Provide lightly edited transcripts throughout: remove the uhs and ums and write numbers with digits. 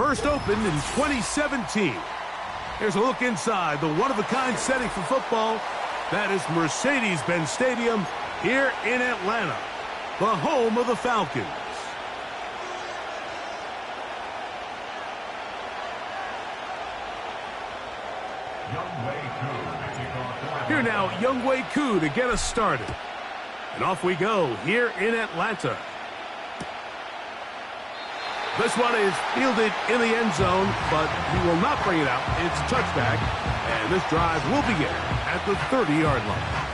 First opened in 2017. Here's a look inside the one-of-a-kind setting for football. That is Mercedes-Benz Stadium here in Atlanta, the home of the Falcons. Here now, Younghoe Koo to get us started. And off we go here in Atlanta. This one is fielded in the end zone, but he will not bring it out. It's a touchback, and this drive will begin at the 30-yard line.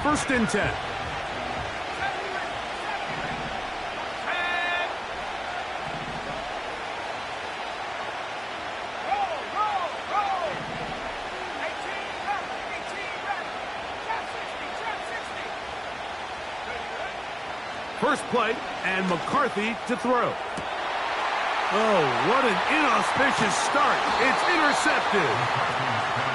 First and 10. First play, and McCarthy to throw. Oh, what an inauspicious start. It's intercepted.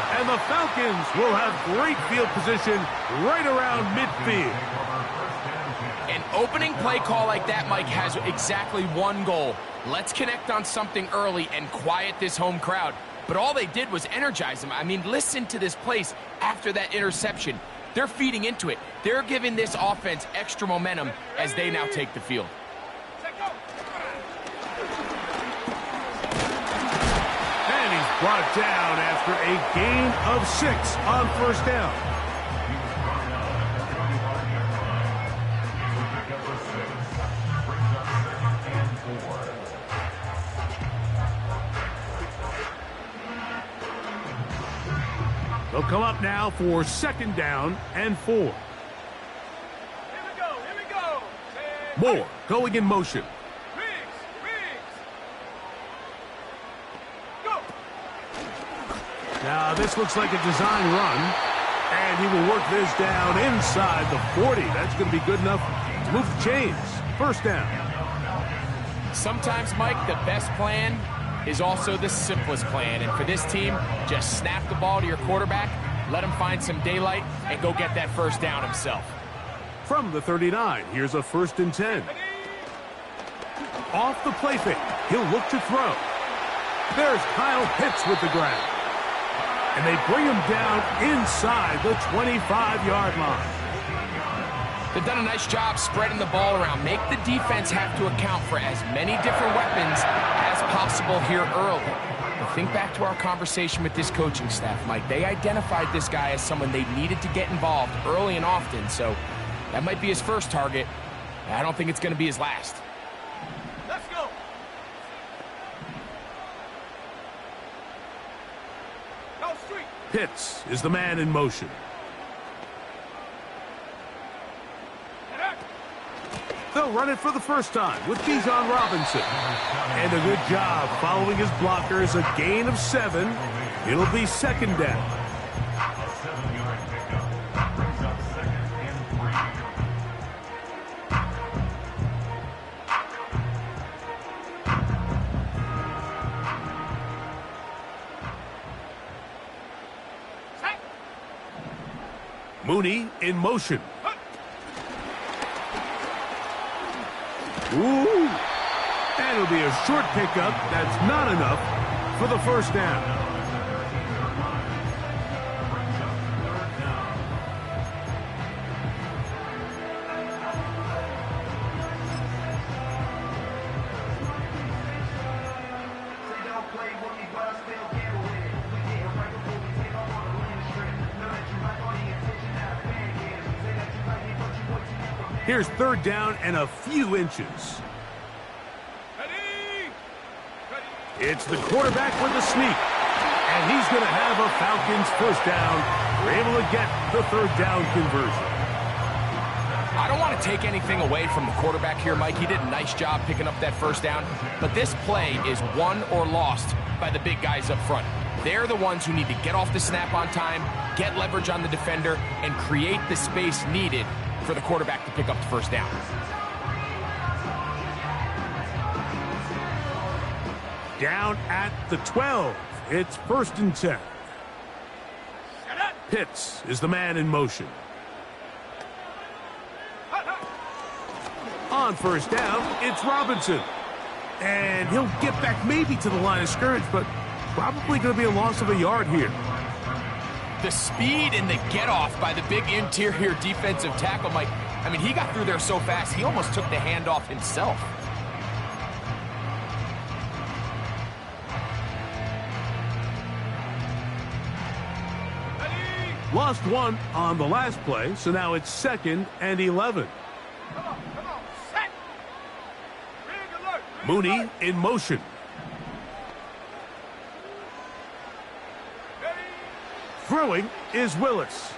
And the Falcons will have great field position right around midfield. An opening play call like that, Mike, has exactly one goal. Let's connect on something early and quiet this home crowd. But all they did was energize them. I mean, listen to this place after that interception. They're feeding into it. They're giving this offense extra momentum as they now take the field. Brought down after a gain of 6 on first down. They'll come up now for second down and 4. Here we go. Moore going in motion. Now, this looks like a design run, and he will work this down inside the 40. That's going to be good enough to move the chains. First down. Sometimes, Mike, the best plan is also the simplest plan. And for this team, just snap the ball to your quarterback, let him find some daylight, and go get that first down himself. From the 39, here's a first and 10. Off the play fake, he'll look to throw. There's Kyle Pitts with the grab. And they bring him down inside the 25-yard line. They've done a nice job spreading the ball around. Make the defense have to account for as many different weapons as possible here early. But think back to our conversation with this coaching staff, Mike. They identified this guy as someone they needed to get involved early and often. So that might be his first target. I don't think it's going to be his last. Let's go. Pitts is the man in motion. They'll run it for the first time with Bijan Robinson. And a good job following his blockers, a gain of 7. It'll be second down. Mooney in motion. Ooh. And it'll be a short pickup. That's not enough for the first down. Here's third down and a few inches. It's the quarterback with the sneak. And he's going to have a Falcons first down. We're able to get the third down conversion. I don't want to take anything away from the quarterback here, Mike. He did a nice job picking up that first down. But this play is won or lost by the big guys up front. They're the ones who need to get off the snap on time, get leverage on the defender, and create the space needed for the quarterback to pick up the first down. Down at the 12. It's 1st and 10. Pitts is the man in motion. On 1st down, it's Robinson. And he'll get back maybe to the line of scrimmage, but probably going to be a loss of a yard here. The speed and the get-off by the big interior defensive tackle, Mike. I mean, he got through there so fast, he almost took the handoff himself. Lost one on the last play, so now it's 2nd and 11. Come on, set. Big alert. Mooney in motion. Throwing is Willis.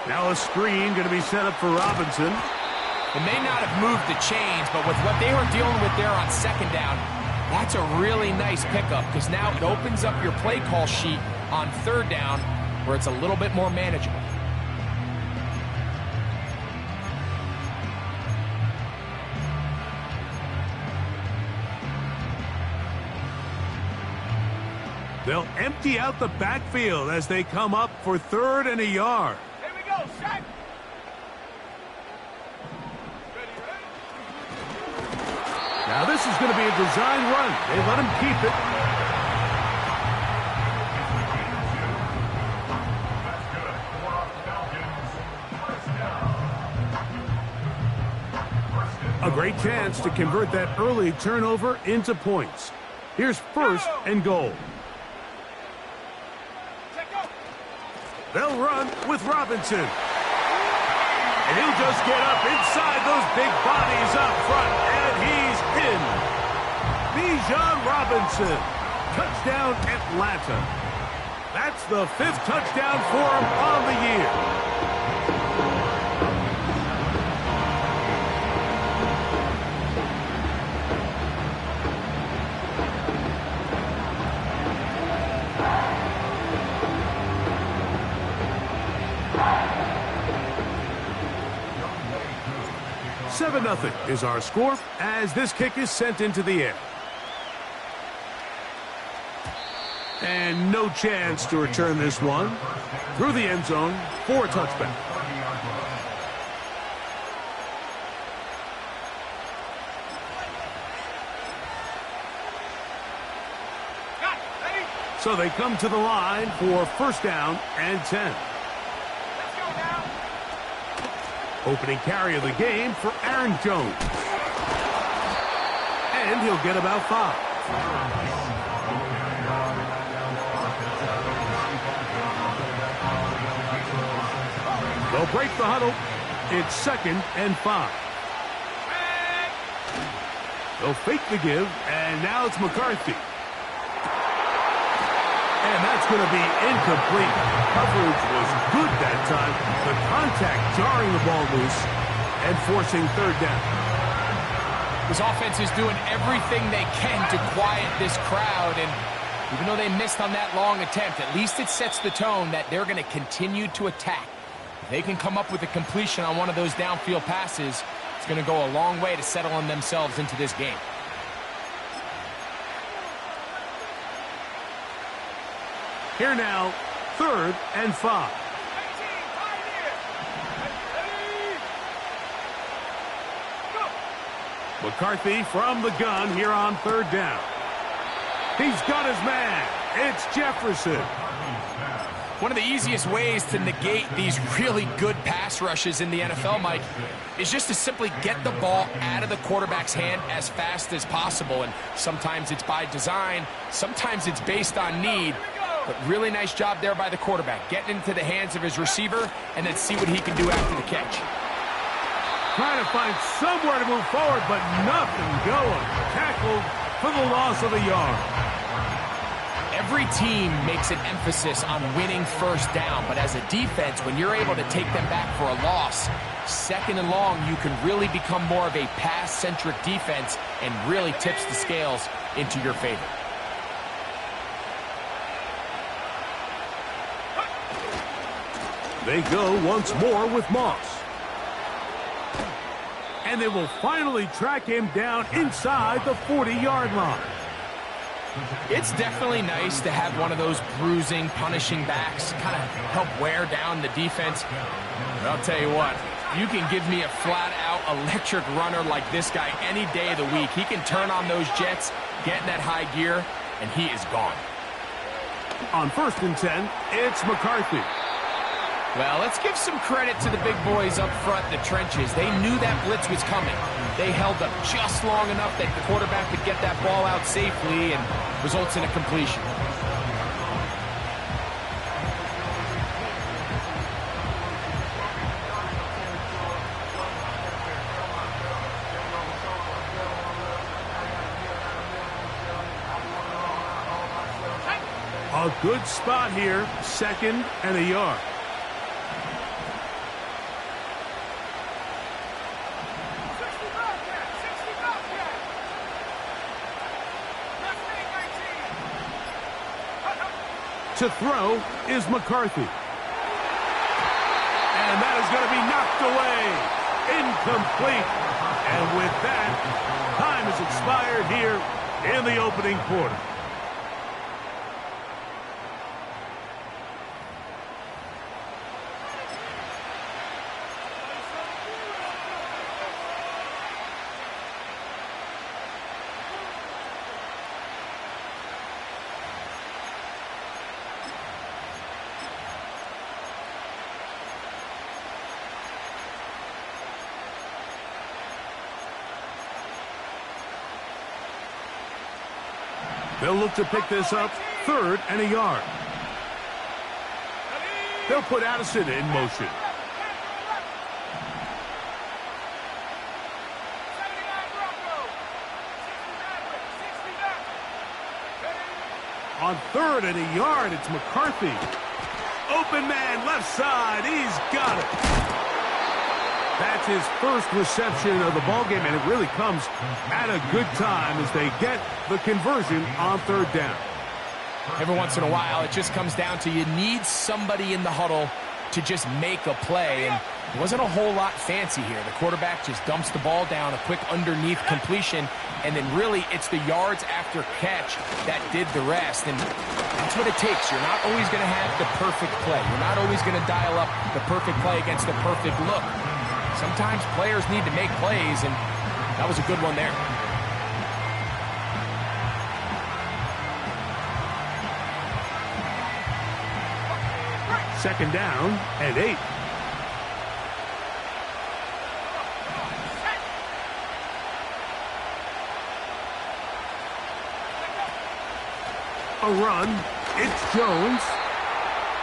Now a screen going to be set up for Robinson. It may not have moved the chains, but with what they were dealing with there on 2nd down, that's a really nice pickup because now it opens up your play call sheet on 3rd down where it's a little bit more manageable. They'll empty out the backfield as they come up for 3rd and a yard. Here we go, set. Now this is going to be a design run. They let him keep it. A great chance to convert that early turnover into points. Here's 1st and goal. They'll run with Robinson. And he'll just get up inside those big bodies up front, and he's in. Bijan Robinson. Touchdown, Atlanta. That's the 5th touchdown for him on the year. Nothing is our score as this kick is sent into the air. And no chance to return this one through the end zone for a touchback. So they come to the line for 1st down and 10. Opening carry of the game for Aaron Jones. And he'll get about 5. They'll break the huddle. It's 2nd and 5. They'll fake the give, and now it's McCarthy. And that's going to be incomplete. Coverage was good that time. The contact jarring the ball loose and forcing 3rd down. This offense is doing everything they can to quiet this crowd, and even though they missed on that long attempt, at least it sets the tone that they're going to continue to attack. If they can come up with a completion on one of those downfield passes, it's going to go a long way to settling themselves into this game. Here now, 3rd and 5. McCarthy from the gun here on 3rd down. He's got his man. It's Jefferson. One of the easiest ways to negate these really good pass rushes in the NFL, Mike, is just to simply get the ball out of the quarterback's hand as fast as possible. And sometimes it's by design, sometimes it's based on need. But really nice job there by the quarterback, getting into the hands of his receiver and then see what he can do after the catch. Trying to find somewhere to move forward, but nothing going. Tackled for the loss of a yard. Every team makes an emphasis on winning 1st down, but as a defense, when you're able to take them back for a loss, 2nd and long, you can really become more of a pass-centric defense and really tips the scales into your favor. They go once more with Moss. And they will finally track him down inside the 40-yard line. It's definitely nice to have one of those bruising, punishing backs kind of help wear down the defense. But I'll tell you what, you can give me a flat-out electric runner like this guy any day of the week. He can turn on those jets, get in that high gear, and he is gone. On 1st and 10, it's McCarthy. Well, let's give some credit to the big boys up front in the trenches. They knew that blitz was coming. They held up just long enough that the quarterback could get that ball out safely and results in a completion. A good spot here, 2nd and a yard. To throw is McCarthy. And that is going to be knocked away. Incomplete. And with that, time has expired here in the opening quarter. They'll look to pick this up, 3rd and a yard. They'll put Addison in motion. On 3rd and a yard, it's McCarthy. Open man, left side, he's got it. That's his first reception of the ballgame, and it really comes at a good time as they get the conversion on 3rd down. Every once in a while, it just comes down to you need somebody in the huddle to just make a play, and it wasn't a whole lot fancy here. The quarterback just dumps the ball down, a quick underneath completion, and then really it's the yards after catch that did the rest, and that's what it takes. You're not always going to have the perfect play. You're not always going to dial up the perfect play against the perfect look. Sometimes players need to make plays, and that was a good one there. Second down and 8. A run. It's Jones.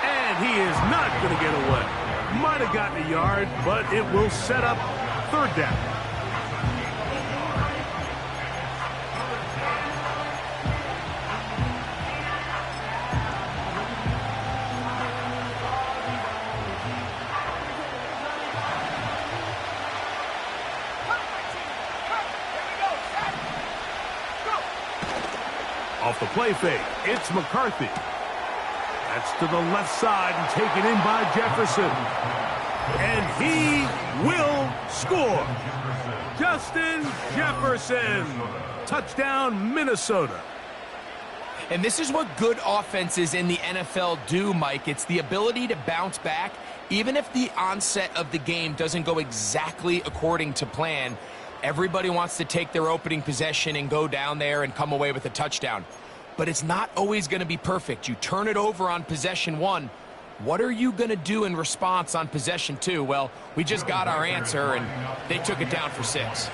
And he is not going to get away. Might have gotten a yard, but it will set up 3rd down. Off the play fake, it's McCarthy. That's to the left side and taken in by Jefferson. And he will score. Justin Jefferson. Touchdown, Minnesota. And this is what good offenses in the NFL do, Mike. It's the ability to bounce back, even if the onset of the game doesn't go exactly according to plan. Everybody wants to take their opening possession and go down there and come away with a touchdown. But it's not always going to be perfect. You turn it over on possession 1. What are you going to do in response on possession 2? Well, we just got our answer, and they took it down for 6.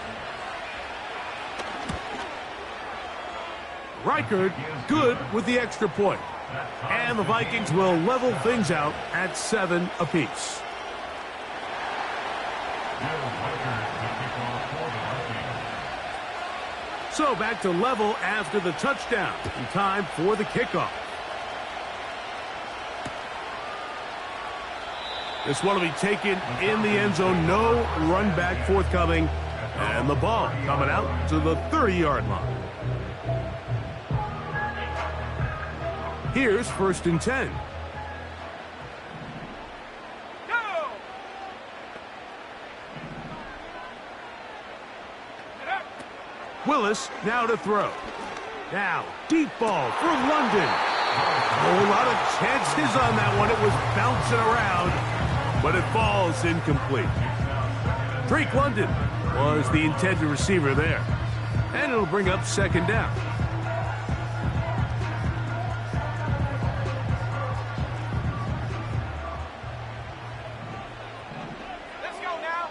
Reichard good with the extra point. And the Vikings will level things out at 7 apiece. So back to level after the touchdown. In time for the kickoff. This one will be taken in the end zone. No run back forthcoming. And the ball coming out to the 30-yard line. Here's 1st and 10. Willis now to throw. Now, deep ball for London. A lot of chances on that one. It was bouncing around, but it falls incomplete. Drake London was the intended receiver there. And it'll bring up second down. Let's go now.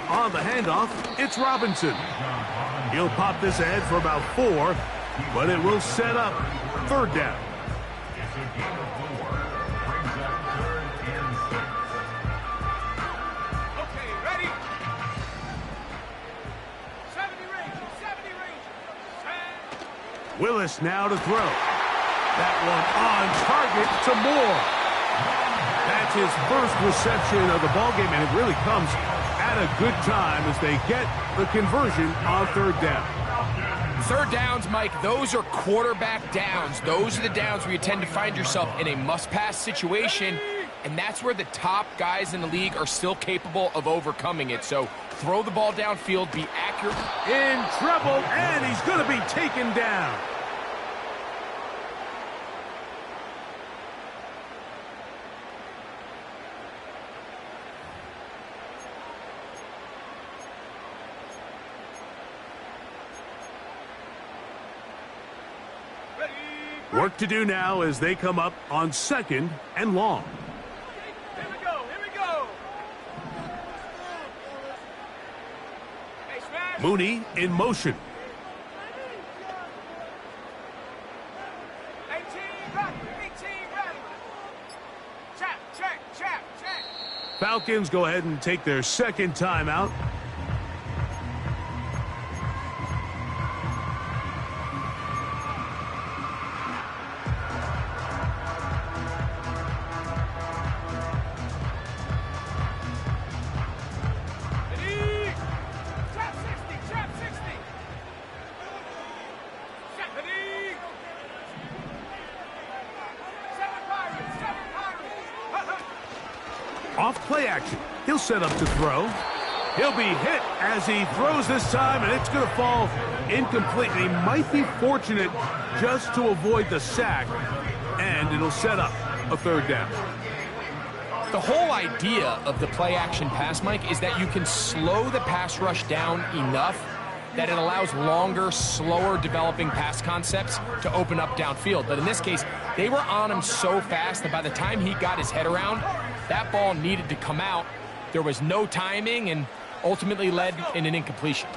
On the handoff, it's Robinson. He'll pop this ahead for about 4, but it will set up third down. Okay, ready? 70 range, 70 range. Set. Willis now to throw. That one on target to Moore. That's his first reception of the ballgame, and it really comes at a good time as they get the conversion on third down. Third downs, Mike, those are quarterback downs. Those are the downs where you tend to find yourself in a must-pass situation, and that's where the top guys in the league are still capable of overcoming it. So throw the ball downfield, be accurate. In trouble, and he's going to be taken down. Work to do now as they come up on second and long. Here we go, here we go. Hey, smash. Mooney in motion. 18 ready, 18 ready. Check, check, check, check. Falcons go ahead and take their second timeout. Ready? Trap 60, trap 60. Set, ready? 7 Pirates, 7 Pirates. Off play action. He'll set up to throw. He'll be hit as he throws this time, and it's going to fall incomplete. He might be fortunate just to avoid the sack, and it'll set up a third down. The whole idea of the play-action pass, Mike, is that you can slow the pass rush down enough that it allows longer, slower developing pass concepts to open up downfield. But in this case, they were on him so fast that by the time he got his head around, that ball needed to come out. There was no timing and ultimately led in an incompletion.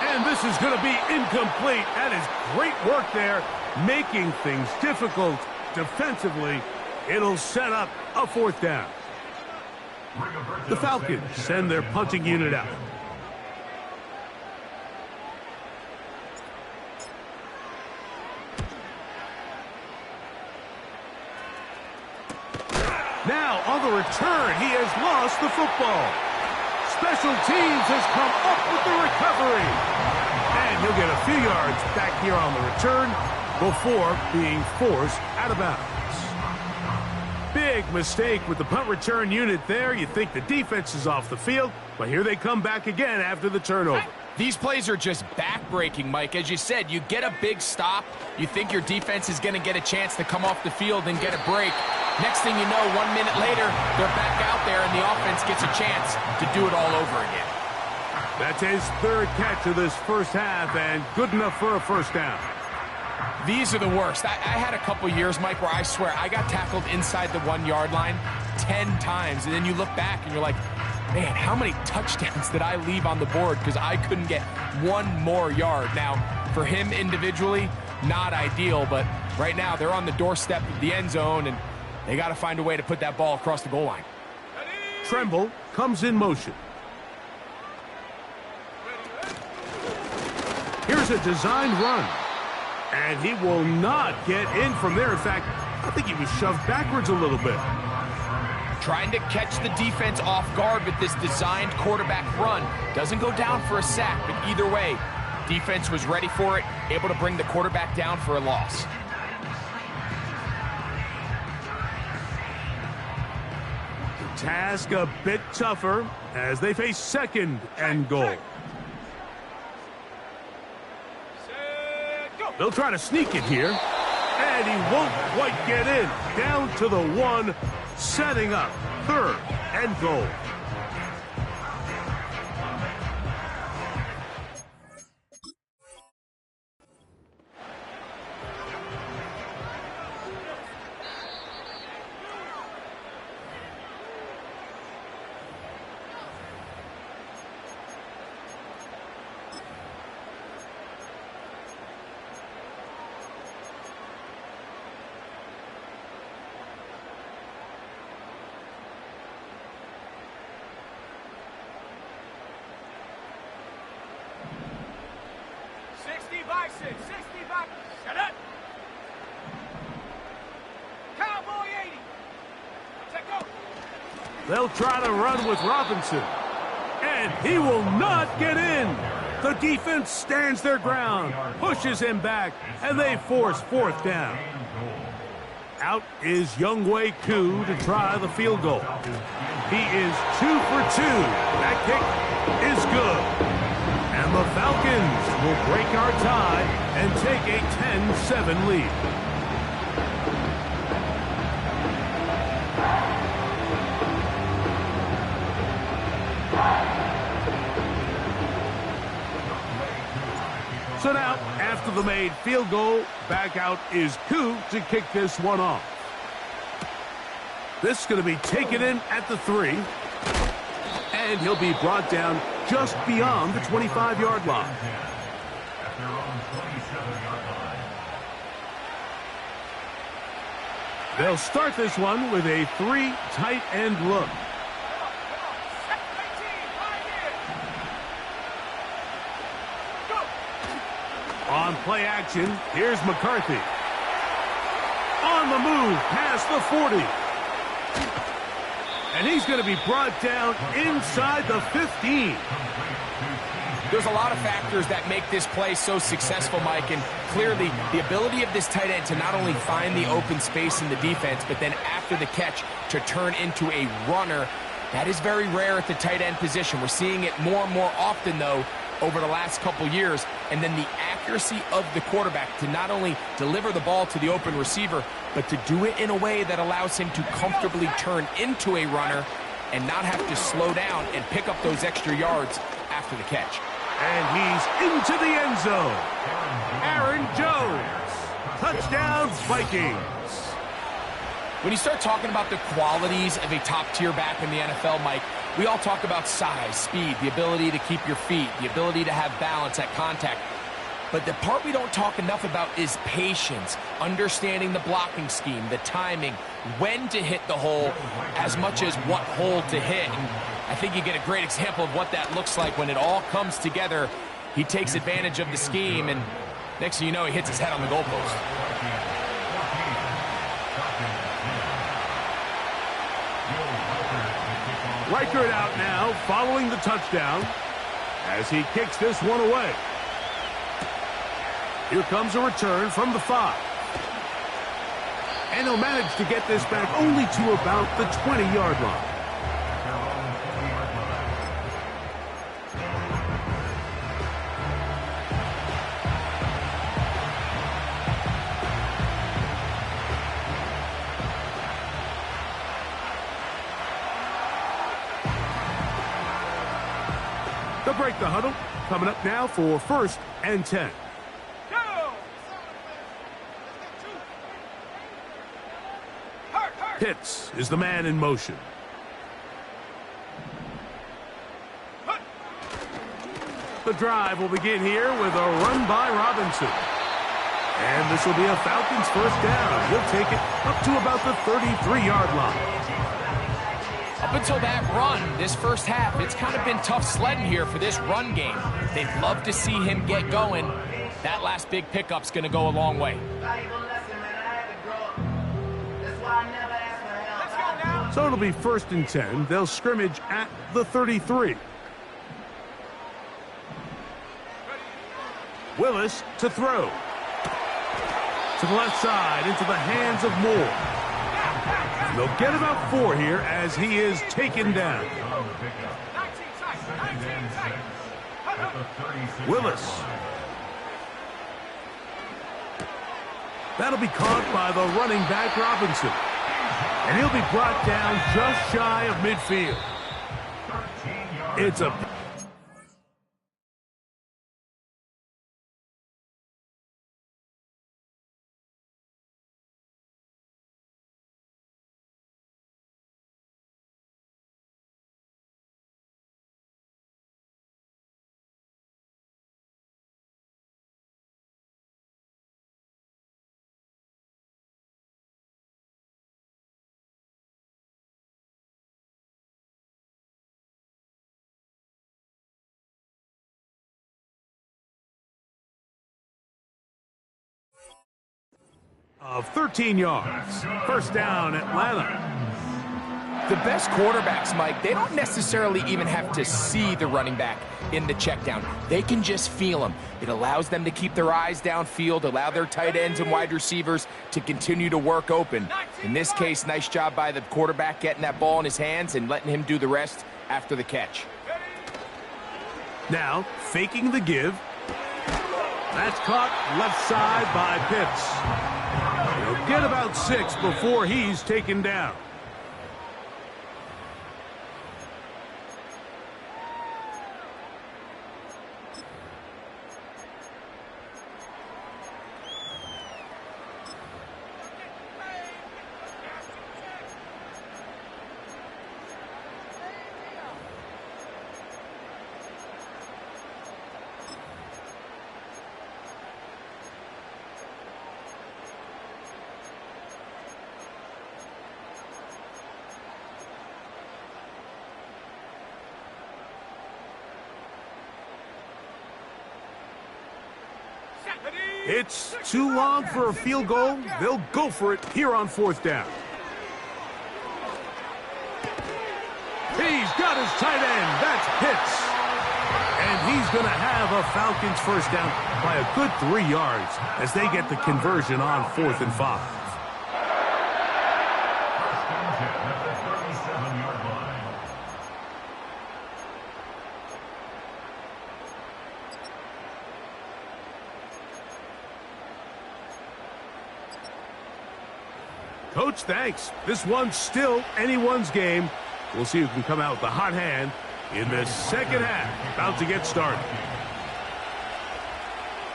And this is going to be incomplete. That is great work there, making things difficult defensively. It'll set up a fourth down. The Falcons send their punting unit out. Now, on the return, he has lost the football. Special teams has come up with the recovery. And he'll get a few yards back here on the return before being forced out of bounds. Big mistake with the punt return unit there. You think the defense is off the field, but here they come back again after the turnover. These plays are just back-breaking, Mike. As you said, you get a big stop. You think your defense is going to get a chance to come off the field and get a break. Next thing you know, 1 minute later, they're back out there and the offense gets a chance to do it all over again. That's his third catch of this first half and good enough for a first down. These are the worst. I had a couple years, Mike, where I swear I got tackled inside the 1 yard line 10 times. And then you look back and you're like, man, how many touchdowns did I leave on the board because I couldn't get 1 more yard? Now, for him individually, not ideal, but right now they're on the doorstep of the end zone and they got to find a way to put that ball across the goal line. Tremble comes in motion. Here's a designed run. And he will not get in from there. In fact, I think he was shoved backwards a little bit. Trying to catch the defense off guard with this designed quarterback run. Doesn't go down for a sack, but either way, defense was ready for it, able to bring the quarterback down for a loss. task a bit tougher as they face second and goal. They'll try to sneak it here, and he won't quite get in. Down to the 1, setting up third and goal. Shut up. Cowboy 80. Take go. They'll try to run with Robinson, and he will not get in. The defense stands their ground, pushes him back, and they force fourth down. Out is Younghoe Koo to try the field goal. He is 2 for 2. That kick is good. And the Falcons will break our tie and take a 10-7 lead. So now, after the made field goal, back out is Koo to kick this one off. This is going to be taken in at the 3. And he'll be brought down just beyond the 25-yard line. They'll start this one with a 3 tight end look. On play action, here's McCarthy. On the move, past the 40. And he's going to be brought down inside the 15. There's a lot of factors that make this play so successful, Mike, and clearly the ability of this tight end to not only find the open space in the defense, but then after the catch to turn into a runner. That is very rare at the tight end position. We're seeing it more and more often, though, over the last couple years. And then the accuracy of the quarterback to not only deliver the ball to the open receiver, but to do it in a way that allows him to comfortably turn into a runner and not have to slow down and pick up those extra yards after the catch. And he's into the end zone. Aaron Jones. Touchdown, Vikings. When you start talking about the qualities of a top-tier back in the NFL, Mike, we all talk about size, speed, the ability to keep your feet, the ability to have balance at contact. But the part we don't talk enough about is patience, understanding the blocking scheme, the timing, when to hit the hole, as much as what hole to hit. And I think you get a great example of what that looks like when it all comes together. He takes advantage of the scheme, and next thing you know, he hits his head on the goalpost. Reichert out now, following the touchdown, as he kicks this one away. Here comes a return from the 5. And he'll manage to get this back only to about the 20-yard line. They'll break the huddle. Coming up now for 1st and 10. Pitts is the man in motion. The drive will begin here with a run by Robinson. And this will be a Falcons first down. He'll take it up to about the 33-yard line. Up until that run, this first half, it's kind of been tough sledding here for this run game. They'd love to see him get going. That last big pickup's going to go a long way. So it'll be 1st and 10. They'll scrimmage at the 33. Willis to throw. To the left side, into the hands of Moore. They'll get about 4 here as he is taken down. 19 tight, 19 tight. Willis. That'll be caught by the running back Robinson. And he'll be brought down just shy of midfield. It's a... of 13 yards. First down, Atlanta. The best quarterbacks, Mike, they don't necessarily even have to see the running back in the check down. They can just feel him. It allows them to keep their eyes downfield, allow their tight ends and wide receivers to continue to work open. In this case, nice job by the quarterback getting that ball in his hands and letting him do the rest after the catch. Now, faking the give. That's caught left side by Pitts. He'll get about 6 before he's taken down. It's too long for a field goal. They'll go for it here on 4th down. He's got his tight end. That's Pitts. And he's going to have a Falcons first down by a good 3 yards as they get the conversion on 4th and 5. Coach, thanks. This one's still anyone's game. We'll see who can come out with the hot hand in the second half. About to get started.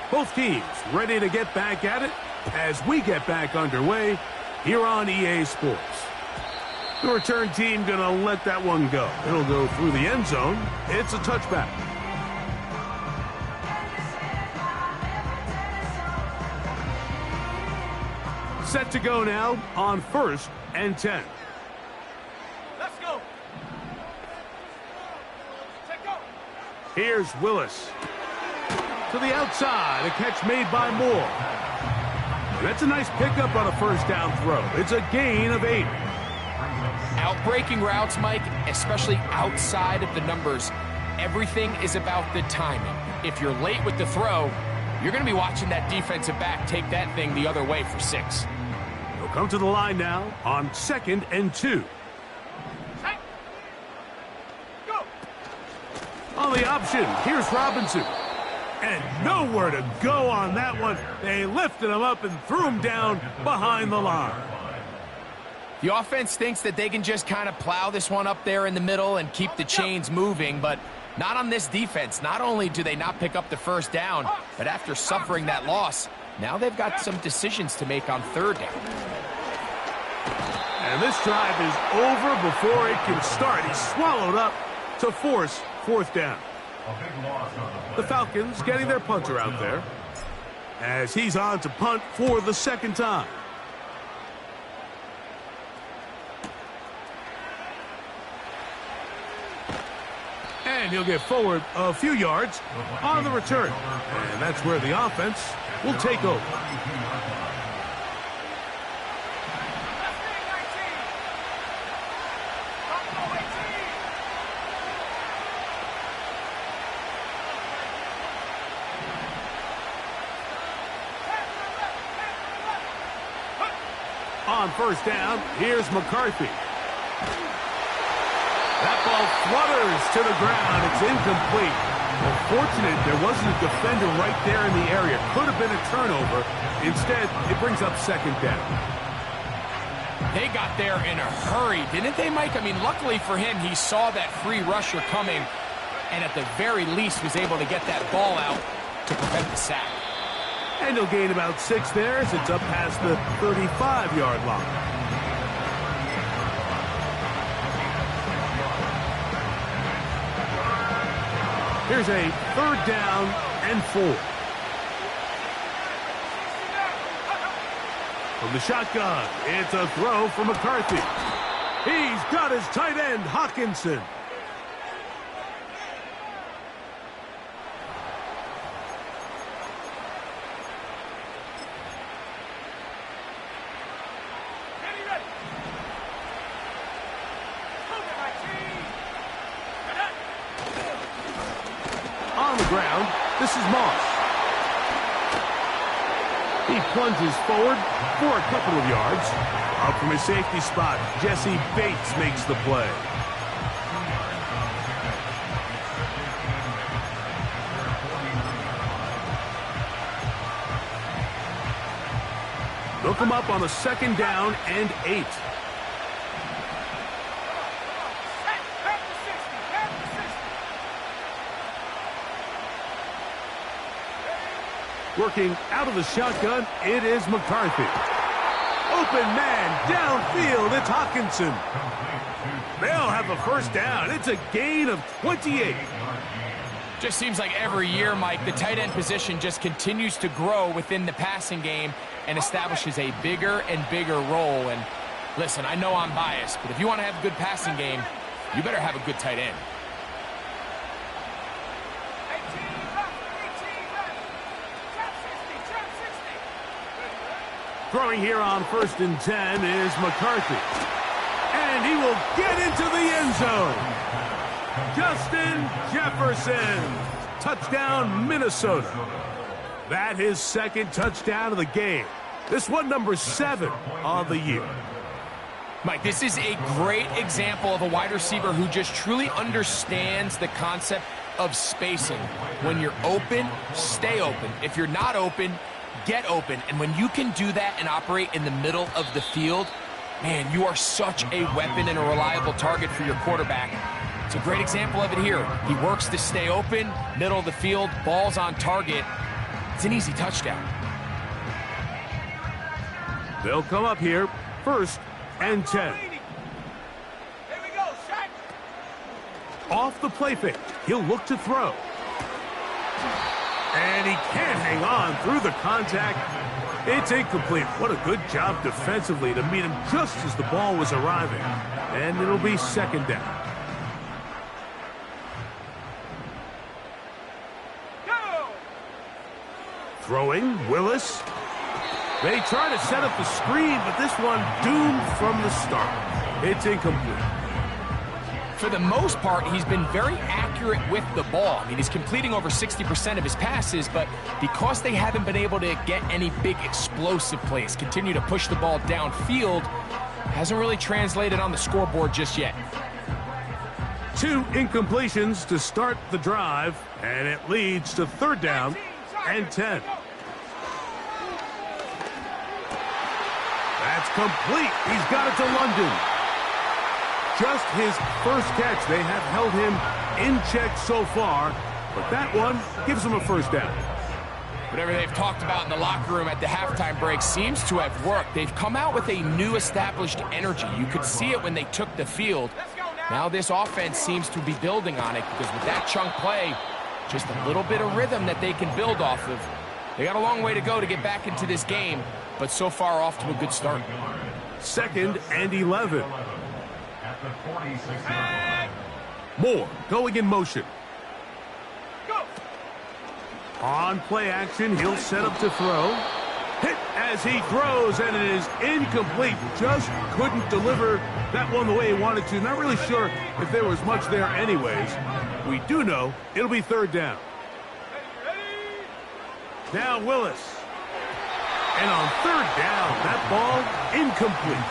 Both teams ready to get back at it as we get back underway here on EA Sports. The return team going to let that one go. It'll go through the end zone. It's a touchback. Set to go now on 1st and 10. Let's go. Take go. Here's Willis. To the outside, a catch made by Moore. That's a nice pickup on a first down throw. It's a gain of 8. Outbreaking routes, Mike, especially outside of the numbers, everything is about the timing. If you're late with the throw, you're going to be watching that defensive back take that thing the other way for 6. He'll come to the line now on 2nd and 2. Go. On the option, here's Robinson. And nowhere to go on that one. They lifted him up and threw him down behind the line. The offense thinks that they can just kind of plow this one up there in the middle and keep the chains moving, but not on this defense. Not only do they not pick up the first down, but after suffering that loss, now they've got some decisions to make on 3rd down. And this drive is over before it can start. He's swallowed up to force 4th down. The Falcons getting their punter out there as he's on to punt for the 2nd time. And he'll get forward a few yards on the return. And that's where the offense will take over. on first down. Here's McCarthy. That ball flutters to the ground. It's incomplete. Unfortunate there wasn't a defender right there in the area. Could have been a turnover. Instead, it brings up second down. They got there in a hurry, didn't they, Mike? I mean, luckily for him, he saw that free rusher coming and at the very least was able to get that ball out to prevent the sack. And he'll gain about 6 there as it's up past the 35-yard line. Here's a 3rd down and 4. From the shotgun, it's a throw for McCarthy. He's got his tight end, Hawkinson. On the ground, this is Moss. He plunges forward for a couple of yards. Up from his safety spot, Jesse Bates makes the play. They'll come up on a 2nd down and 8. Working out of the shotgun, it is McCarthy. Open man, downfield, it's Hawkinson. They'll have a first down. It's a gain of 28. Just seems like every year, Mike, the tight end position just continues to grow within the passing game and establishes a bigger and bigger role. And listen, I know I'm biased, but if you want to have a good passing game, you better have a good tight end. Throwing here on 1st and 10 is McCarthy. And he will get into the end zone. Justin Jefferson. Touchdown, Minnesota. That his 2nd touchdown of the game. This one number 7 on the year. Mike, this is a great example of a wide receiver who just truly understands the concept of spacing. When you're open, stay open. If you're not open, get open. And when you can do that and operate in the middle of the field, man, you are such a weapon and a reliable target for your quarterback. It's a great example of it here. He works to stay open, middle of the field, ball's on target. It's an easy touchdown. They'll come up here, 1st and 10. Here we go, Shaq. Off the play fake, he'll look to throw. And he can't hang on through the contact. It's incomplete. What a good job defensively to meet him just as the ball was arriving. And it'll be 2nd down. Go! Throwing, Willis. They try to set up the screen, but this one doomed from the start. It's incomplete. For the most part, he's been very accurate with the ball. I mean, he's completing over 60% of his passes, but because they haven't been able to get any big explosive plays, continue to push the ball downfield, hasn't really translated on the scoreboard just yet. 2 incompletions to start the drive, and it leads to 3rd down and 10. That's complete. He's got it to London. Just his 1st catch. They have held him in check so far, but that one gives him a 1st down. Whatever they've talked about in the locker room at the halftime break seems to have worked. They've come out with a new established energy. You could see it when they took the field. Now this offense seems to be building on it because with that chunk play, just a little bit of rhythm that they can build off of. They got a long way to go to get back into this game, but so far off to a good start. 2nd and 11. Moore going in motion. Go! On play action, he'll set up to throw. Hit as he throws, and it is incomplete. Just couldn't deliver that one the way he wanted to. Not really sure if there was much there anyways. We do know it'll be 3rd down. Now Willis. And on third down, that ball incomplete.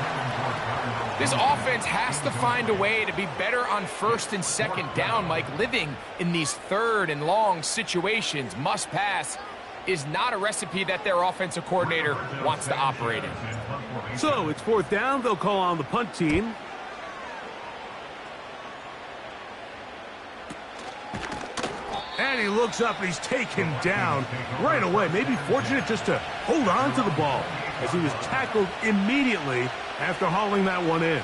This offense has to find a way to be better on first and second down, Mike. Living in these third and long situations, must pass, is not a recipe that their offensive coordinator wants to operate in. So it's fourth down. They'll call on the punt team. And he looks up and he's taken down right away. Maybe fortunate just to hold on to the ball as he was tackled immediately after hauling that one in.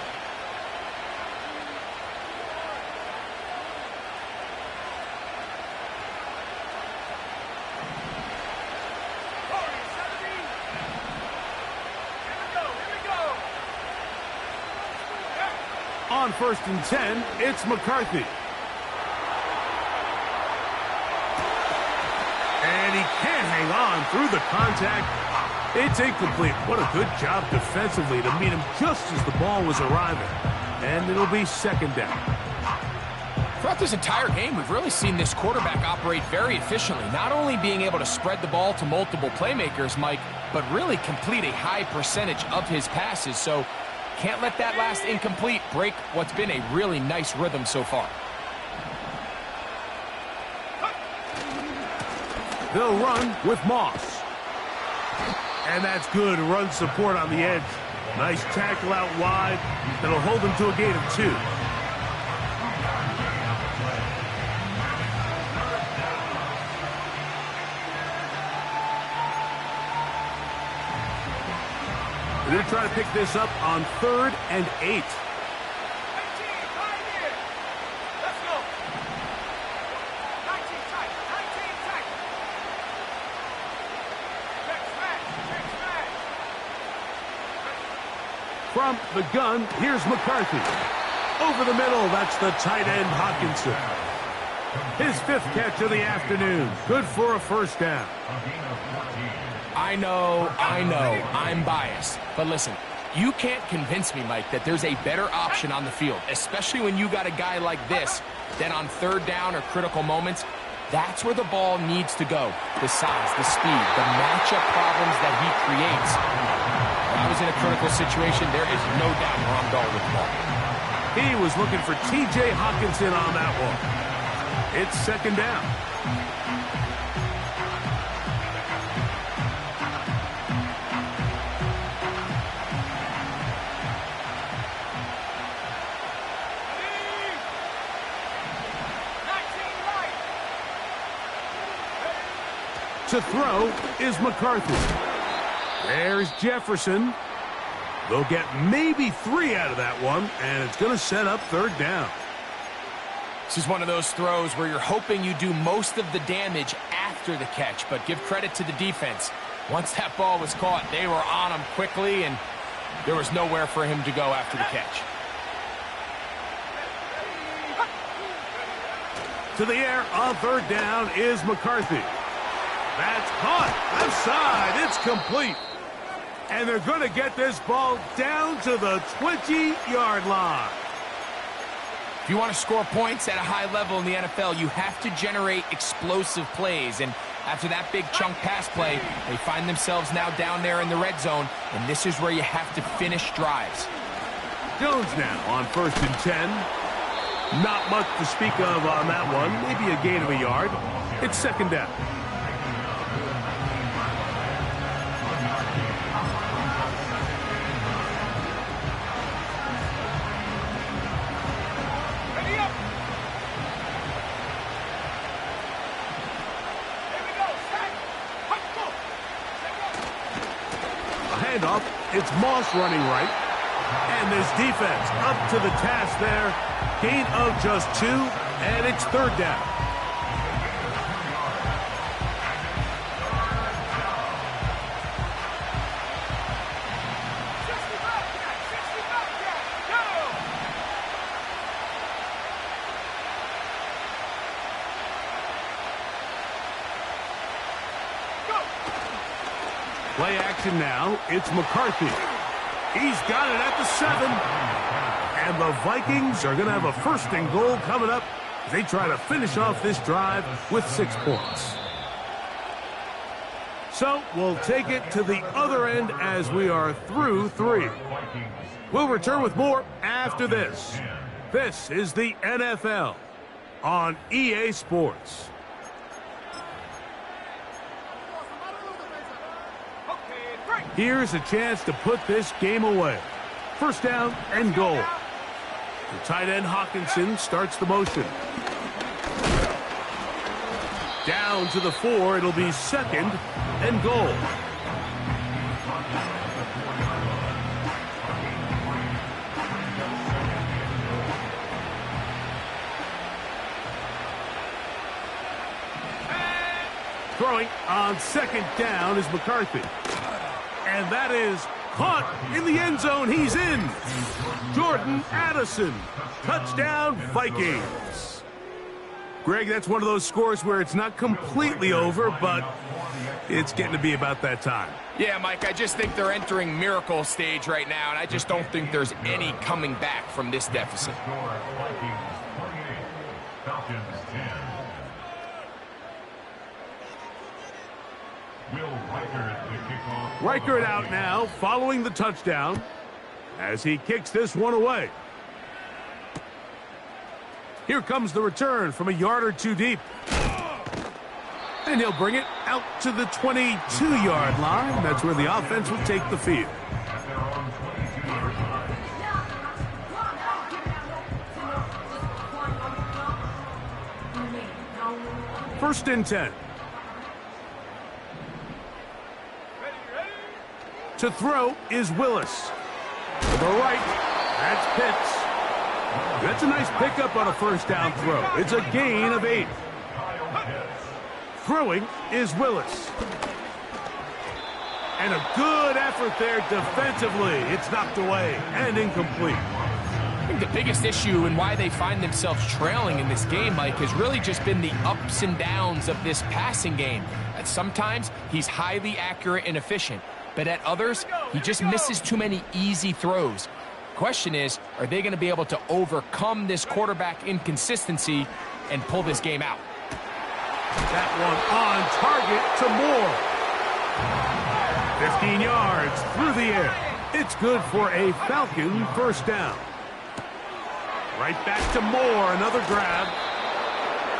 On first and 10, it's McCarthy. And he can't hang on through the contact. It's incomplete. What a good job defensively to meet him just as the ball was arriving. And it'll be second down. Throughout this entire game, we've really seen this quarterback operate very efficiently, not only being able to spread the ball to multiple playmakers, Mike, but really complete a high percentage of his passes. So can't let that last incomplete break what's been a really nice rhythm so far. They'll run with Moss. And that's good run support on the edge. Nice tackle out wide. That'll hold them to a gain of 2. They're going to try to pick this up on 3rd and 8. From the gun, here's McCarthy. Over the middle, that's the tight end Hawkinson. His 5th catch of the afternoon. Good for a first down. I know, I'm biased. But listen, you can't convince me, Mike, that there's a better option on the field, especially when you got a guy like this, that on third down or critical moments, that's where the ball needs to go. The size, the speed, the matchup problems that he creates. When I was in a critical situation, there is no doubt where I'm going with the ball. He was looking for T.J. Hawkinson on that one. It's second down. To throw is McCarthy. There's Jefferson. They'll get maybe 3 out of that one, and it's going to set up third down. This is one of those throws where you're hoping you do most of the damage after the catch, but give credit to the defense. Once that ball was caught, they were on him quickly, and there was nowhere for him to go after the catch. To the air on third down is McCarthy. That's caught. Left side. It's complete. And they're going to get this ball down to the 20-yard line. If you want to score points at a high level in the NFL, you have to generate explosive plays. And after that big chunk pass play, they find themselves now down there in the red zone. And this is where you have to finish drives. Jones now on first and 10. Not much to speak of on that one. Maybe a gain of a yard. It's second down. Handoff. It's Moss running right. And this defense up to the task there. Gain of just 2, and it's third down. Play action now. It's McCarthy. He's got it at the 7. And the Vikings are going to have a first and goal coming up as they try to finish off this drive with 6 points. So we'll take it to the other end as we are through 3. We'll return with more after this. This is the NFL on EA Sports. Here's a chance to put this game away. First down and goal. The tight end Hawkinson starts the motion. Down to the 4, it'll be second and goal. Throwing on second down is McCarthy. And that is caught in the end zone. He's in. Jordan Addison. Touchdown, Vikings. Greg, that's one of those scores where it's not completely over, but it's getting to be about that time. Yeah, Mike, I just think they're entering miracle stage right now, and I just don't think there's any coming back from this deficit. Reichert out now, following the touchdown, as he kicks this one away. Here comes the return from a yard or two deep. And he'll bring it out to the 22-yard line. That's where the offense will take the field. First and 10. To throw is Willis. To the right, that's Pitts. That's a nice pickup on a first down throw. It's a gain of 8. Throwing is Willis. And a good effort there defensively. It's knocked away and incomplete. I think the biggest issue and why they find themselves trailing in this game, Mike, has really just been the ups and downs of this passing game. At sometimes, he's highly accurate and efficient. But at others, he just misses too many easy throws. Question is, are they going to be able to overcome this quarterback inconsistency and pull this game out? That one on target to Moore. 15 yards through the air. It's good for a Falcon first down. Right back to Moore, another grab.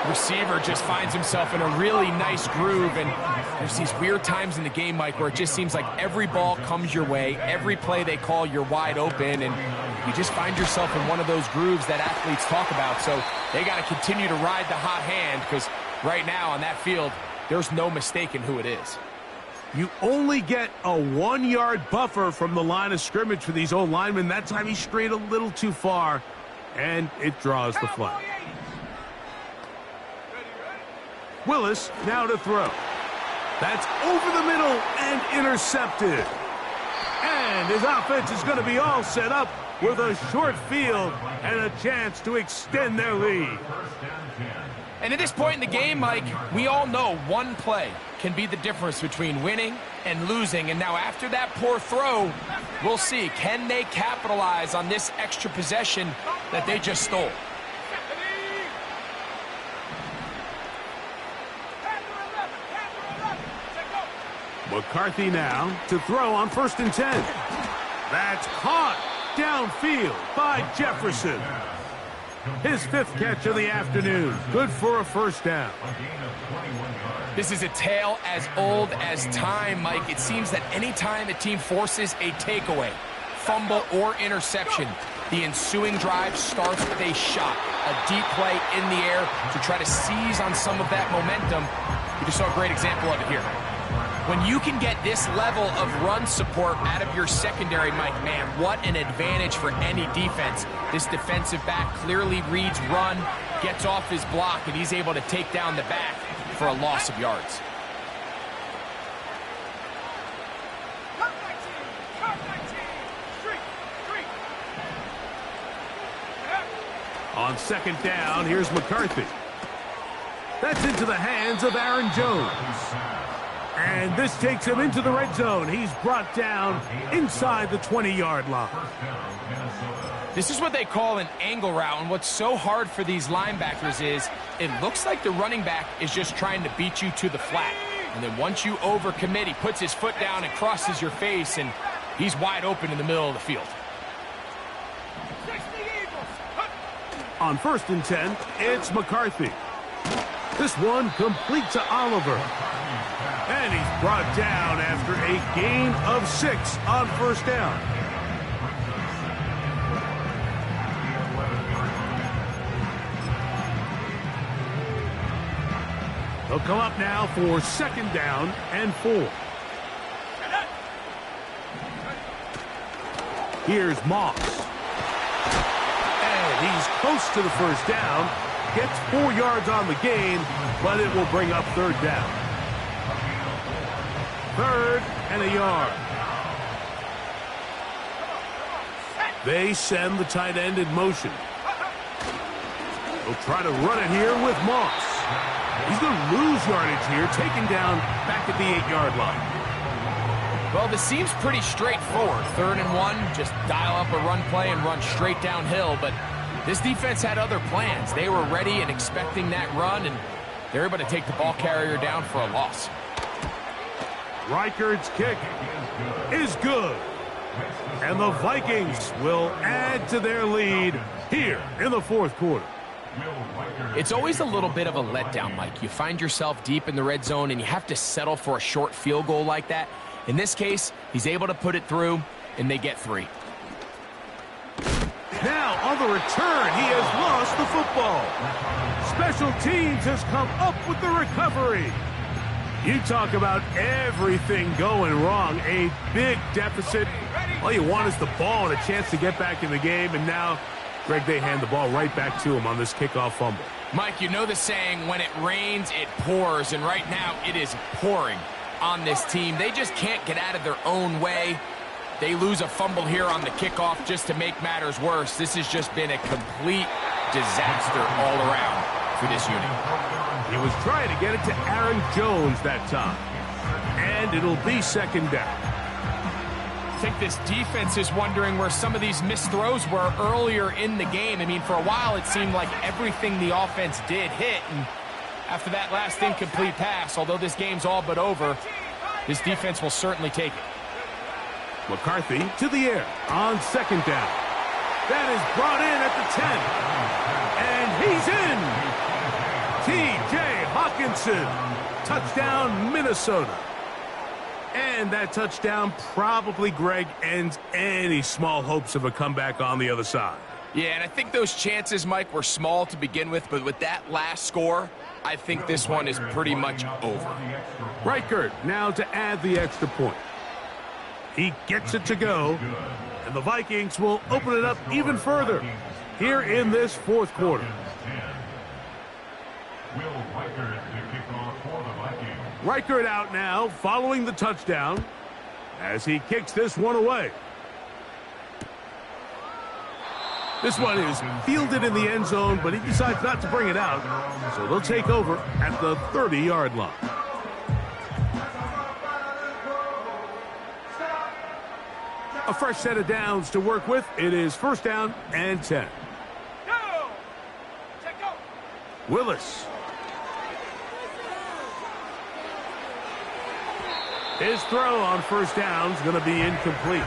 Receiver just finds himself in a really nice groove, and there's these weird times in the game, Mike, where it just seems like every ball comes your way, every play they call, you're wide open, and you just find yourself in one of those grooves that athletes talk about. So they got to continue to ride the hot hand, because right now on that field, there's no mistaking who it is. You only get a 1-yard buffer from the line of scrimmage for these old linemen. That time he strayed a little too far, and it draws the flag. Willis now to throw. That's over the middle and intercepted. And his offense is going to be all set up with a short field and a chance to extend their lead. And at this point in the game, Mike, we all know one play can be the difference between winning and losing. And now after that poor throw, we'll see. Can they capitalize on this extra possession that they just stole? McCarthy now to throw on first and 10. That's caught downfield by Jefferson. His 5th catch of the afternoon. Good for a first down. This is a tale as old as time, Mike. It seems that anytime a team forces a takeaway, fumble, or interception, the ensuing drive starts with a shot, a deep play in the air to try to seize on some of that momentum. We just saw a great example of it here. When you can get this level of run support out of your secondary, Mike, man, what an advantage for any defense. This defensive back clearly reads run, gets off his block, and he's able to take down the back for a loss of yards. On second down, here's McCarthy. That's into the hands of Aaron Jones. And this takes him into the red zone. He's brought down inside the 20-yard line. This is what they call an angle route, and what's so hard for these linebackers is it looks like the running back is just trying to beat you to the flat. And then once you overcommit, he puts his foot down and crosses your face, and he's wide open in the middle of the field. On 1st and 10, it's McCarthy. This one complete to Oliver. And he's brought down after a gain of 6 on 1st down. They'll come up now for 2nd down and 4. Here's Moss. And he's close to the 1st down. Gets 4 yards on the gain, but it will bring up 3rd down. 3rd and a yard. They send the tight end in motion. They'll try to run it here with Moss. He's going to lose yardage here, taken down back at the 8-yard line. Well, this seems pretty straightforward. 3rd and 1, just dial up a run play and run straight downhill. But this defense had other plans. They were ready and expecting that run, and they're able to take the ball carrier down for a loss. Reichard's kick is good. And the Vikings will add to their lead here in the 4th quarter. It's always a little bit of a letdown, Mike. You find yourself deep in the red zone, and you have to settle for a short field goal like that. In this case, he's able to put it through, and they get 3. Now, on the return, he has lost the football. Special teams has come up with the recovery. You talk about everything going wrong. A big deficit. All you want is the ball and a chance to get back in the game, and now, Greg, they hand the ball right back to him on this kickoff fumble. Mike, you know the saying, when it rains, it pours, and right now it is pouring on this team. They just can't get out of their own way. They lose a fumble here on the kickoff just to make matters worse. This has just been a complete disaster all around for this unit. He was trying to get it to Aaron Jones that time. And it'll be 2nd down. I think this defense is wondering where some of these missed throws were earlier in the game. I mean, for a while, it seemed like everything the offense did hit. And after that last incomplete pass, although this game's all but over, this defense will certainly take it. McCarthy to the air on 2nd down. That is brought in at the 10. And he's in. T.J. Hawkinson. Touchdown, Minnesota. And that touchdown probably, Greg, ends any small hopes of a comeback on the other side. Yeah, and I think those chances, Mike, were small to begin with, but with that last score, I think this one is pretty much over. Reichard now to add the extra point. He gets it to go, and the Vikings will open it up even further here in this 4th quarter. Reichard out now following the touchdown as he kicks this one away. This one is fielded in the end zone, but he decides not to bring it out, so they'll take over at the 30-yard line. A fresh set of downs to work with. It is 1st down and 10. Willis. His throw on 1st down is going to be incomplete.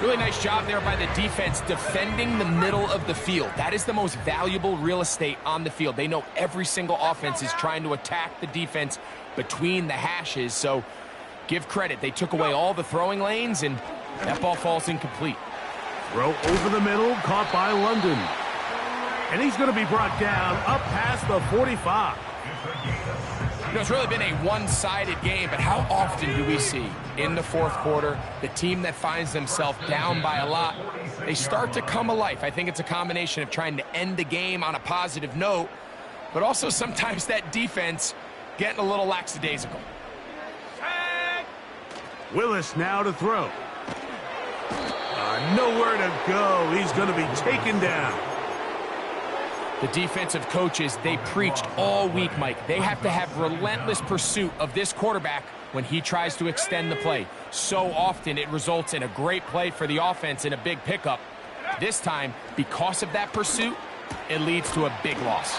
Really nice job there by the defense defending the middle of the field. That is the most valuable real estate on the field. They know every single offense is trying to attack the defense between the hashes, so give credit. They took away all the throwing lanes, and that ball falls incomplete. Throw over the middle, caught by London. And he's going to be brought down up past the 45. You know, it's really been a one-sided game, but how often do we see in the 4th quarter the team that finds themselves down by a lot, they start to come alive? I think it's a combination of trying to end the game on a positive note, but also sometimes that defense getting a little lackadaisical. Willis now to throw. Nowhere to go. He's going to be taken down. The defensive coaches, they preached all week, Mike. They have to have relentless pursuit of this quarterback when he tries to extend the play. So often it results in a great play for the offense and a big pickup. This time, because of that pursuit, it leads to a big loss.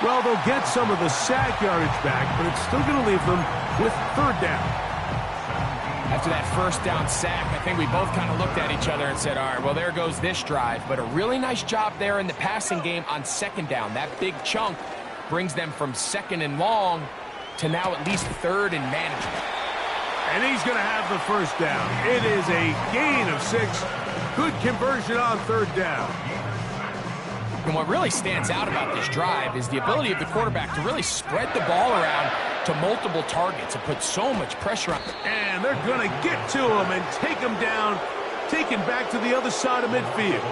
Well, they'll get some of the sack yardage back, but it's still going to leave them with third down. After that first down sack, I think we both kind of looked at each other and said, all right, well, there goes this drive. But a really nice job there in the passing game on second down. That big chunk brings them from second and long to now at least third and manageable. And he's going to have the first down. It is a gain of 6. Good conversion on third down. And what really stands out about this drive is the ability of the quarterback to really spread the ball around to multiple targets and put so much pressure on. And they're going to get to him and take him down, take him back to the other side of midfield.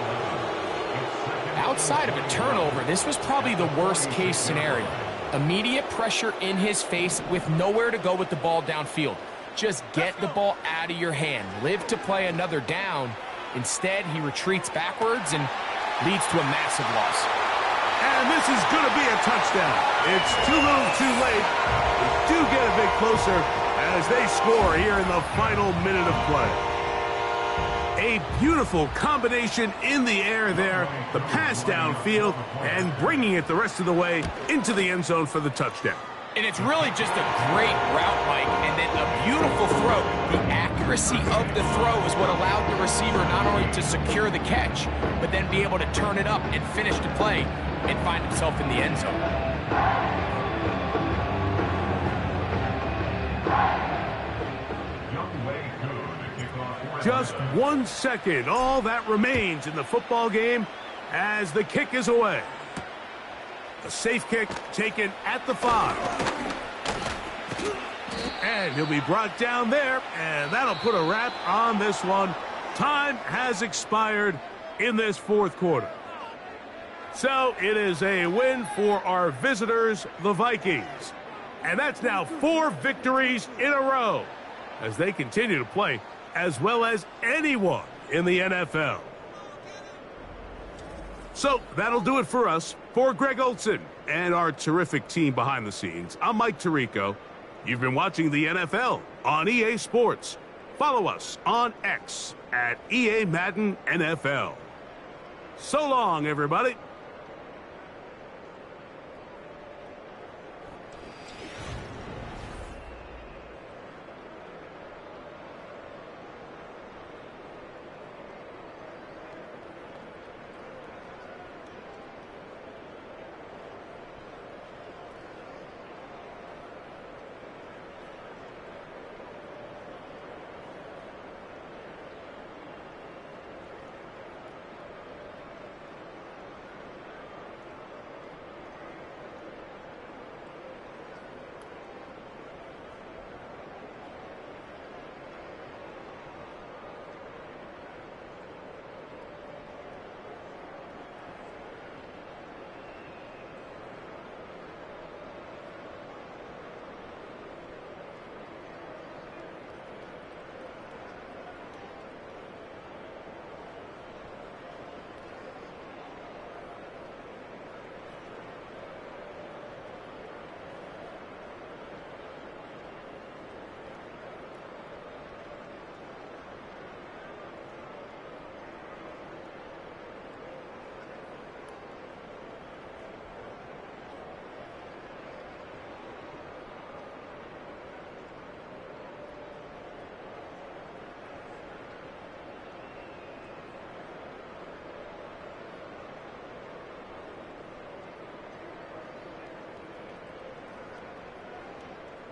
Outside of a turnover, this was probably the worst-case scenario. Immediate pressure in his face with nowhere to go with the ball downfield. Just get the ball out of your hand. Live to play another down. Instead, he retreats backwards and leads to a massive loss. And this is going to be a touchdown. It's too little too late. They do get a bit closer as they score here in the final minute of play. A beautiful combination in the air there. The pass downfield and bringing it the rest of the way into the end zone for the touchdown. And it's really just a great route, Mike, and then a beautiful throw. The accuracy of the throw is what allowed the receiver not only to secure the catch, but then be able to turn it up and finish the play and find himself in the end zone. Just 1 second, all that remains in the football game as the kick is away. A safe kick taken at the 5. And he'll be brought down there, and that'll put a wrap on this one. Time has expired in this fourth quarter. So it is a win for our visitors, the Vikings. And that's now 4 victories in a row as they continue to play as well as anyone in the NFL. So that'll do it for us. For Greg Olson and our terrific team behind the scenes, I'm Mike Tirico. You've been watching the NFL on EA Sports. Follow us on X at EA Madden NFL. So long, everybody.